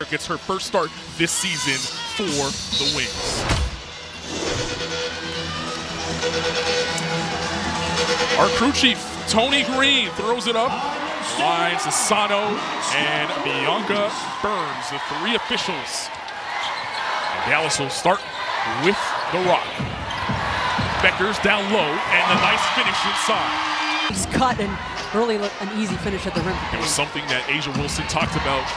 Gets her first start this season for the Wings. Our crew chief, Tony Green, throws it up. Lines Asano and Bianca Burns, the three officials. And Dallas will start with the rock. Becker's down low, and the nice finish inside. He's cut and really an easy finish at the rim. It was something that A'ja Wilson talked about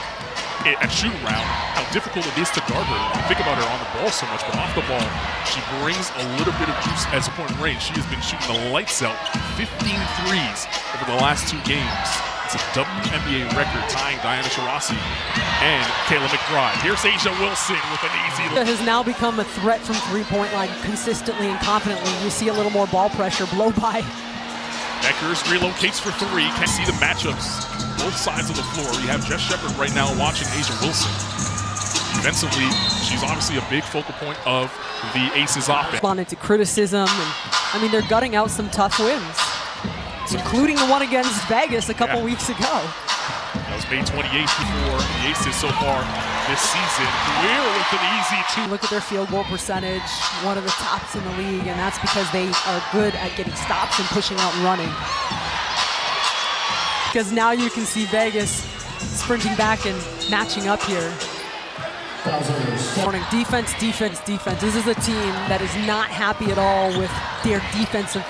at shoot-around, how difficult it is to guard her. You think about her on the ball so much, but off the ball, she brings a little bit of juice as a point of range. She has been shooting the lights out, 15 threes over the last 2 games. It's a WNBA record, tying Diana Taurasi and Kayla McBride. Here's A'ja Wilson with an easy look. Has now become a threat from three-point line consistently and confidently. You see a little more ball pressure, blow by. Beckers relocates for 3. Can see the matchups both sides of the floor. You have Jess Shepard right now watching A'ja Wilson. Defensively, she's obviously a big focal point of the Aces offense. Responded to criticism, and I mean, they're gutting out some tough wins, including the one against Vegas a couple weeks ago. That was May 28th for the Aces so far this season. We're with an easy 2. Look at their field goal percentage, one of the tops in the league, and that's because they are good at getting stops and pushing out and running. Because now you can see Vegas sprinting back and matching up here. Defense, defense, defense. This is a team that is not happy at all with their defensive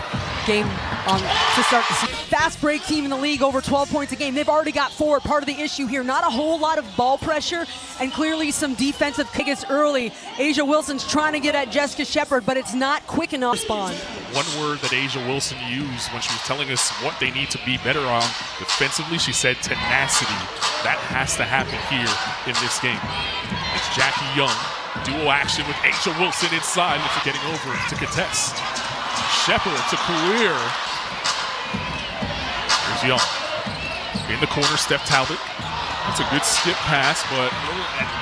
game to start the season. Fast break team in the league, over 12 points a game. They've already got 4. Part of the issue here, not a whole lot of ball pressure and clearly some defensive tickets early. A'ja Wilson's trying to get at Jessica Shepard, but it's not quick enough to respond. One word that A'ja Wilson used when she was telling us what they need to be better on defensively, she said tenacity. That has to happen here in this game. It's Jackie Young, dual action with A'ja Wilson inside for getting over to contest. Shepard to Career. Here's Young. In the corner, Steph Talbot. That's a good skip pass, but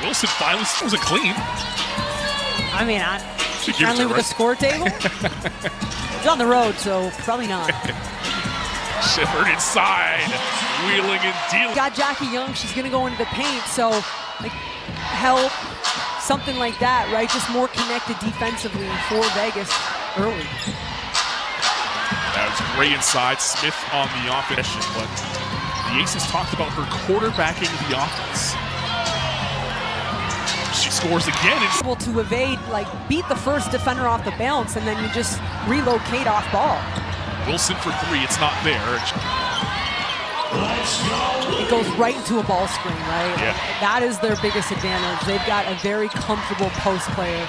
Wilson finally wasn't clean. I mean, she's friendly with the score table. It's on the road, so probably not. Shepard inside, wheeling and dealing. Got Jackie Young, she's gonna go into the paint, so like help, something like that, right? Just more connected defensively for Vegas early. That was great inside. Smith on the offense, but the Aces talked about her quarterbacking the offense. She scores again. Able to evade, like beat the first defender off the bounce, and then you just relocate off ball. Wilson for 3, it's not there. It goes right into a ball screen, right? Yeah. That is their biggest advantage. They've got a very comfortable post player.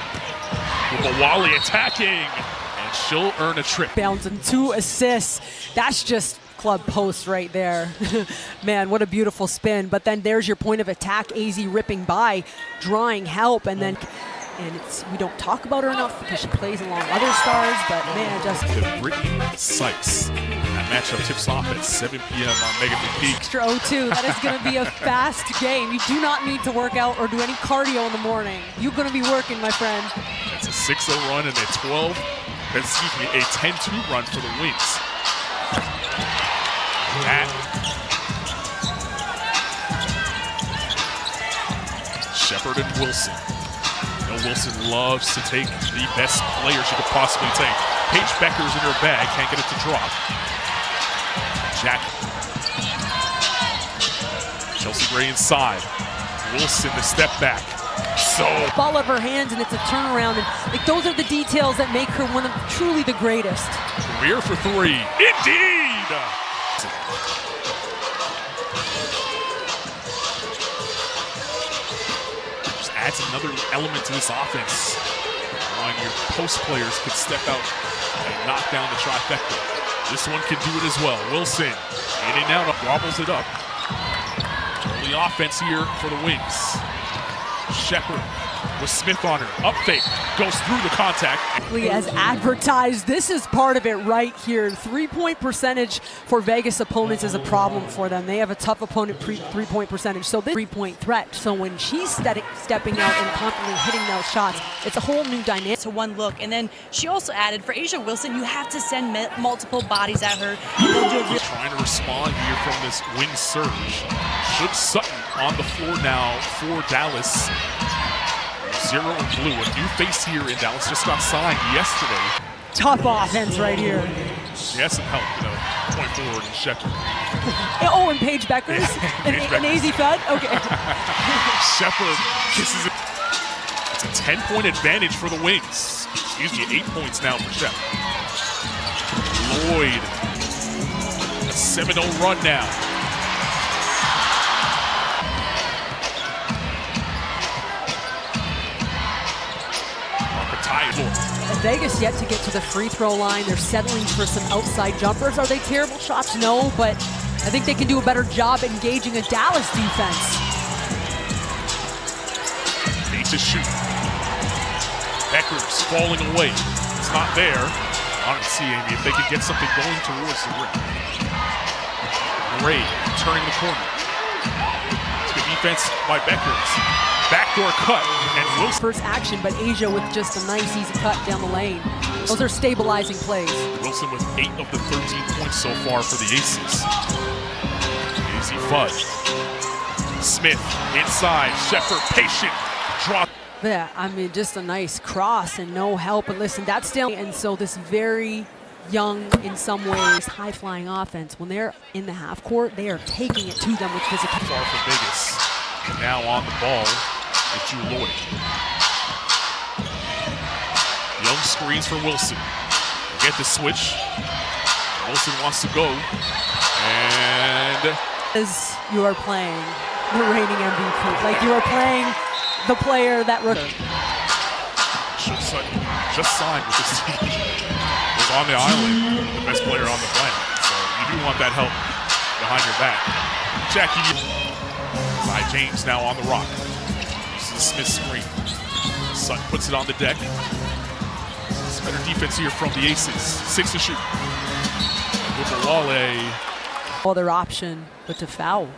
Wally attacking. And she'll earn a trip. Bounce and 2 assists. That's just club post right there. Man, what a beautiful spin. But then there's your point of attack. AZ ripping by, drawing help, and then we don't talk about her enough because she plays along other stars, but man, just Brittany Sykes. That matchup tips off at 7 p.m. on Mega Peak. Extra 0-2. That is going to be a fast game. You do not need to work out or do any cardio in the morning. You're going to be working, my friend. That's a 6-0 run and a 10-2 run for the Wings. Shepard and Wilson. You know, Wilson loves to take the best player she could possibly take. Paige Becker's in her bag, can't get it to drop. Jack. Chelsea Gray inside. Wilson the step back. So ball out of her hands, and it's a turnaround, and like those are the details that make her one of truly the greatest. Career for 3. Indeed! Just adds another element to this offense. When your post players can step out and knock down the trifecta. This one can do it as well. Wilson in and out, wobbles it up. Early offense here for the Wings. Shepard with Smith on her. Up fake, goes through the contact. As advertised, this is part of it right here. 3-point percentage for Vegas opponents is a problem for them. They have a tough opponent 3-point percentage, so this 3-point threat. So when she's stepping out and constantly hitting those shots, it's a whole new dynamic. To one look, and then she also added, for A'ja Wilson, you have to send multiple bodies at her. Trying to respond here from this wing surge. Should Sutton on the floor now for Dallas. 0 and blue, a new face here in Dallas, just got signed yesterday. Tough offense right here. She has some help, point forward and Shepard. Oh, and Paige Beckers? An easy thud? Okay. Shepard kisses it. It's a 10-point advantage for the Wings. Excuse me, 8 points now for Shep. Lloyd, a 7-0 run now. Vegas yet to get to the free throw line. They're settling for some outside jumpers. Are they terrible shots? No, but I think they can do a better job engaging a Dallas defense. Need to shoot. Beckers falling away. It's not there. I want to see, Amy, if they could get something going towards the rim. Ray turning the corner. It's good defense by Beckers. Backdoor cut, and Wilson. First action, but Asia with just a nice, easy cut down the lane. Those are stabilizing plays. Wilson with 8 of the 13 points so far for the Aces. Easy fudge. Smith inside. Shepard patient. Drop. Yeah, I mean, just a nice cross and no help. But listen, that's still, and so this very young, in some ways, high-flying offense, when they're in the half court, they are taking it to them with physical. Far from Vegas. And now on the ball is Drew Lloyd. Young screens for Wilson. Get the switch. Wilson wants to go. And as you are playing the reigning MVP, like you are playing the player that just signed with this team. Was on the island, the best player on the planet. So you do want that help behind your back. Jackie. By James now on the rock. This is a Smith screen. Sutton puts it on the deck. It's better defense here from the Aces. 6 to shoot. Wale. Other option, but to foul.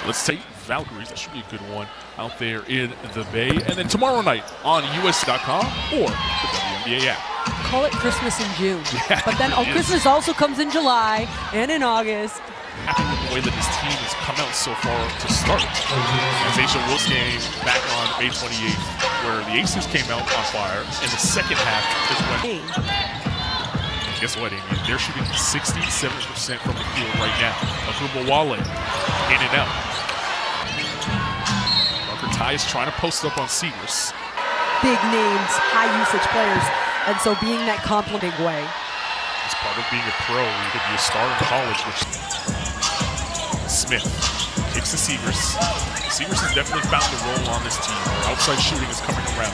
Let's take Valkyries. That should be a good one out there in the Bay. And then tomorrow night on US.com or the WNBA app. Call it Christmas in June. Yeah, but then Christmas also comes in July and in August. Happy with the way that this team has come out so far to start. As Asia Wilson game back on May 28th, where the Aces came out on fire, and the second half is when. Guess what, Amy? They're shooting 67% from the field right now. Wale in and out. Parker Ty is trying to post up on Seegers. Big names, high usage players, and so being that complimenting way. It's part of being a pro. You could be a star in college, which. Smith kicks to Seegers. Seegers has definitely found the role on this team. Their outside shooting is coming around.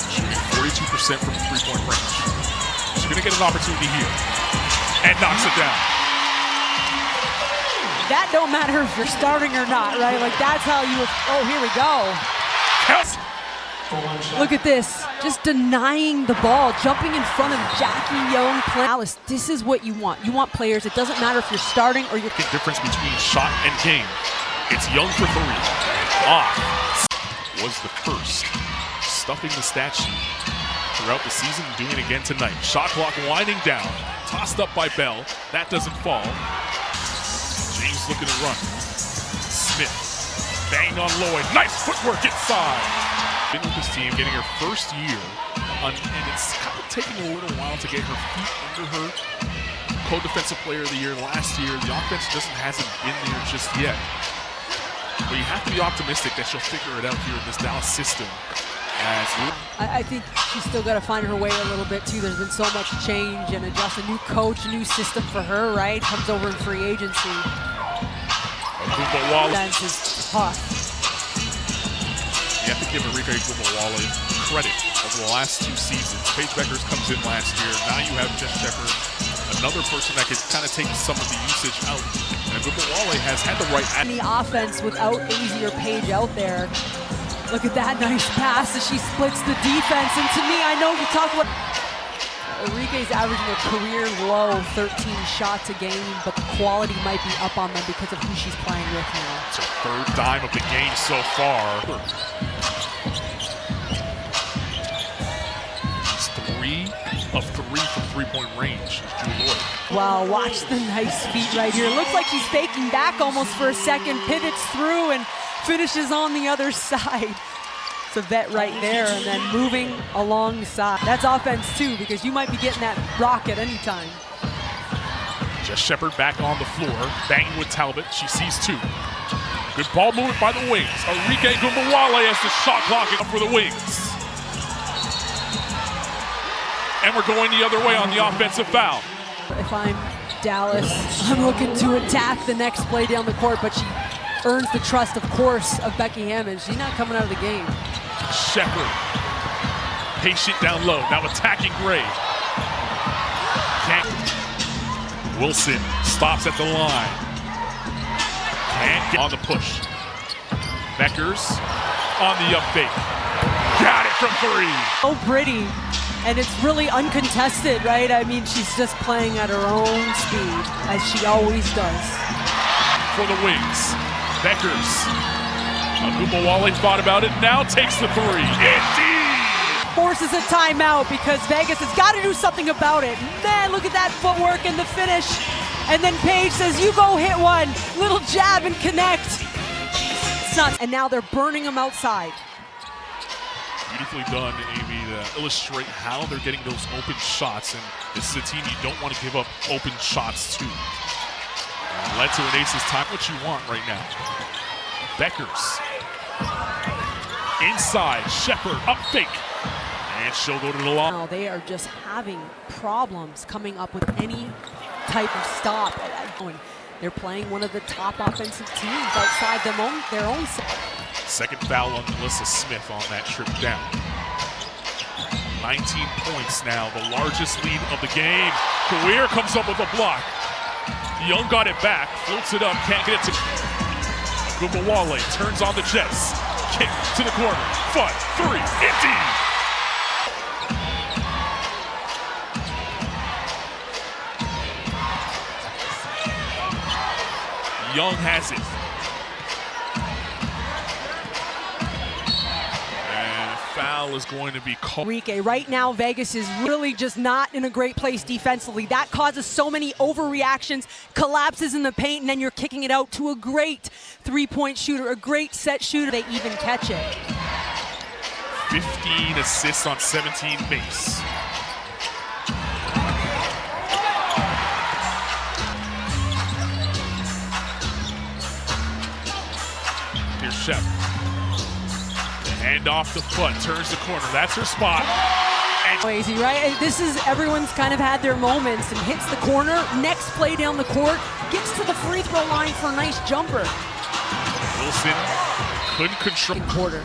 Shooting 42% from the three-point range. She's going to get an opportunity here. And knocks it down. That don't matter if you're starting or not, right? Like, that's how you... Oh, here we go. Counts. Look at this. Just denying the ball, jumping in front of Jackie Young. Alice, this is what you want. You want players. It doesn't matter if you're starting or you're... The difference between shot and game. It's Young for 3. Off. Was the first. Stuffing the stat sheet throughout the season, doing it again tonight. Shot clock winding down. Tossed up by Bell. That doesn't fall. James looking to run. Smith. Banged on Lloyd. Nice footwork inside. Been with this team, getting her first year, and it's kind of taking a little while to get her feet under her. Co-defensive player of the year last year. The offense hasn't been there just yet. But you have to be optimistic that she'll figure it out here in this Dallas system. I think she's still got to find her way a little bit too. There's been so much change and adjust. A new coach, a new system for her, right? Comes over in free agency. Defense is tough. You have to give Enrique Wale credit over the last 2 seasons. Paige Beckers comes in last year. Now you have Jess Shepard, another person that could kind of take some of the usage out. And Wale has had the right... The offense without Asia or Paige out there. Look at that nice pass as she splits the defense. And to me, I know you talk about... Enrique's averaging a career low 13 shots a game, but the quality might be up on them because of who she's playing with now. It's her 3rd dime of the game so far. It's 3. of 3 from three-point range is Jewel Lloyd. Wow, watch the nice feet right here. Looks like she's faking back almost for a second, pivots through and finishes on the other side. It's a vet right there, and then moving alongside. That's offense too, because you might be getting that rock at any time. Just Shepard back on the floor, banging with Talbot. She sees two. Good ball movement by the wings. Arike Gumbawale has the shot clock up for the wings. And we're going the other way on the offensive foul. If I'm Dallas, I'm looking to attack the next play down the court, but she earns the trust, of course, of Becky Hammond. She's not coming out of the game. Shepard, patient down low, now attacking Gray. Wilson stops at the line. Can't get on the push. Beckers on the up fake. Got it from three. So pretty, and it's really uncontested, right? I mean, she's just playing at her own speed, as she always does. For the wings, Beckers. Agumbawale thought about it, now takes the three. Indeed! Forces a timeout because Vegas has got to do something about it. Man, look at that footwork and the finish. And then Paige says, you go hit one. Little jab and connect. It's not. And now they're burning them outside. Beautifully done, Amy, to illustrate how they're getting those open shots. And this is a team you don't want to give up open shots to. Led to an ace's time. What you want right now. Beckers. Inside, Shepard, up fake. And she'll go to the line. Now they are just having problems coming up with any type of stop. They're playing one of the top offensive teams outside their own. Second foul on Melissa Smith on that trip down. 19 points now, the largest lead of the game. Kawir comes up with a block. Young got it back, floats it up, can't get it to Gumbawale, turns on the Jets. Kick to the corner, 5-3, indeed! Young has it. And a foul is going to be called. Arike, right now Vegas is really just not in a great place defensively. That causes so many overreactions, collapses in the paint, and then you're kicking it out to a great three-point shooter, a great set shooter. They even catch it. 15 assists on 17 makes. Here's Shep. Hand off the foot, turns the corner. That's her spot. Crazy, right? This is everyone's kind of had their moments and hits the corner. Next play down the court, gets to the free throw line for a nice jumper. Wilson couldn't control. Quarter.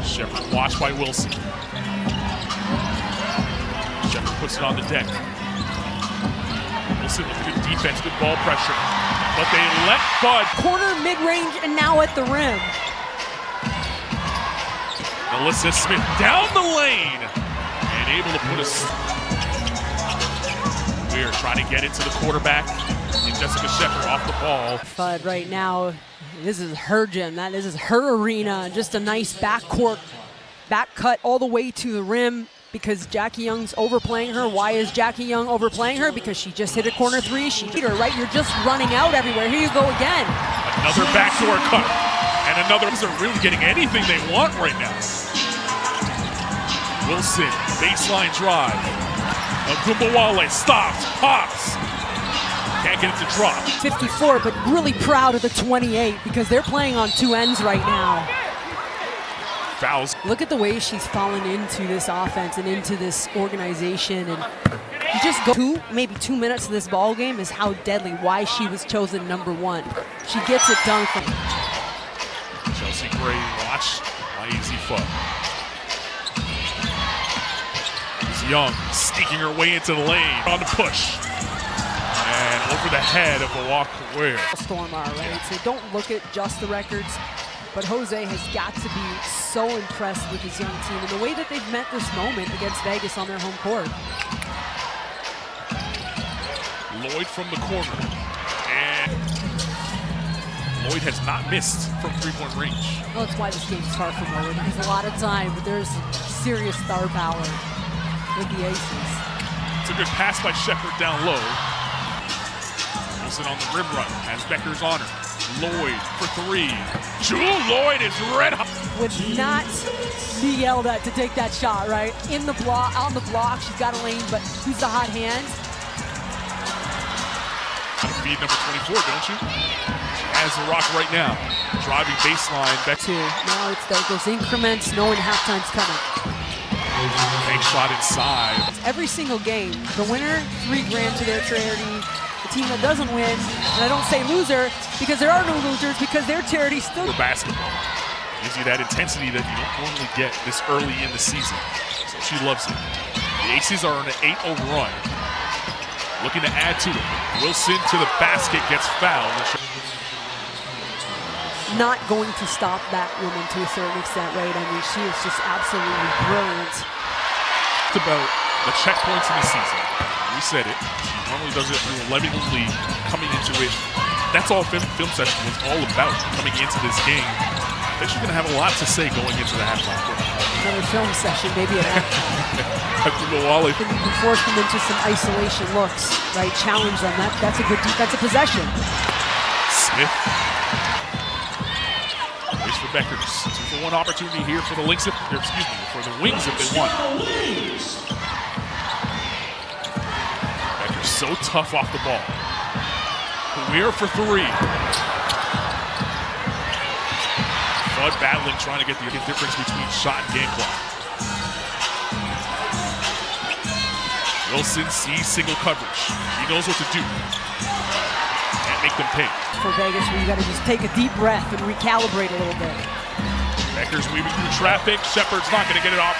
Shepard watched by Wilson. Shepard puts it on the deck. Wilson with good defense, good ball pressure. But they let Bud. Corner, mid-range, and now at the rim. Melissa Smith down the lane and able to put us. We're trying to get it to the quarterback. And Jessica Shepard off the ball. Bud right now, this is her gym. This is her arena. Just a nice backcourt, back cut all the way to the rim because Jackie Young's overplaying her. Why is Jackie Young overplaying her? Because she just hit a corner three. She hit her, right? You're just running out everywhere. Here you go again. Another backdoor cut. And another. They're really getting anything they want right now. Wilson, baseline drive. Agumbawale stops, pops. Can't get it to drop. 54, but really proud of the 28 because they're playing on two ends right now. Fouls. Look at the way she's fallen into this offense and into this organization. And you just go maybe 2 minutes of this ball game is how deadly, why she was chosen #1. She gets it done. Chelsea Gray, watch my easy foot. Young sneaking her way into the lane on the push. And over the head of a walk away. Storm are, right? So don't look at just the records. But Jose has got to be so impressed with his young team and the way that they've met this moment against Vegas on their home court. Lloyd from the corner. And Lloyd has not missed from three-point range. Well, that's why this game is far from over. There's a lot of time, but there's serious star power. with the aces. It's a good pass by Shepard down low. Wilson on the rim run, has Becker's on her. Lloyd for three. Jewel Lloyd is red hot. Would not be yelled at to take that shot, right? In the block, on the block, she's got a lane, but who's the hot hand? Feed number 24, don't you? Has the rock right now. Driving baseline. Back to now it's those increments, knowing halftime's coming. Big shot inside. Every single game, the winner, $3,000 to their charity. The team that doesn't win, and I don't say loser because there are no losers because their charity still. For basketball, gives you that intensity that you don't normally get this early in the season. So she loves it. The Aces are on an 8-0 run. Looking to add to it. Wilson to the basket, gets fouled. Not going to stop that woman to a certain extent, right? I mean, she is just absolutely brilliant. It's about the checkpoints in the season. We said it. She normally does it through 11 league. Coming into it, that's all film session was all about coming into this game. I think she's going to have a lot to say going into the halftime. Another film session, maybe at halftime. Wally. You can force them into some isolation looks, right? Challenge them. That's a good defensive possession. Smith. Waits for Beckers. 2-for-1 opportunity here for the Lynx, for the Wings if they want. Beckers so tough off the ball. Weir for three. Bud battling, trying to get the difference between shot and game clock. Wilson sees single coverage. He knows what to do. Can't make them pay. For Vegas, where you got to just take a deep breath and recalibrate a little bit. Beckers weaving through traffic. Shepard's not going to get it off.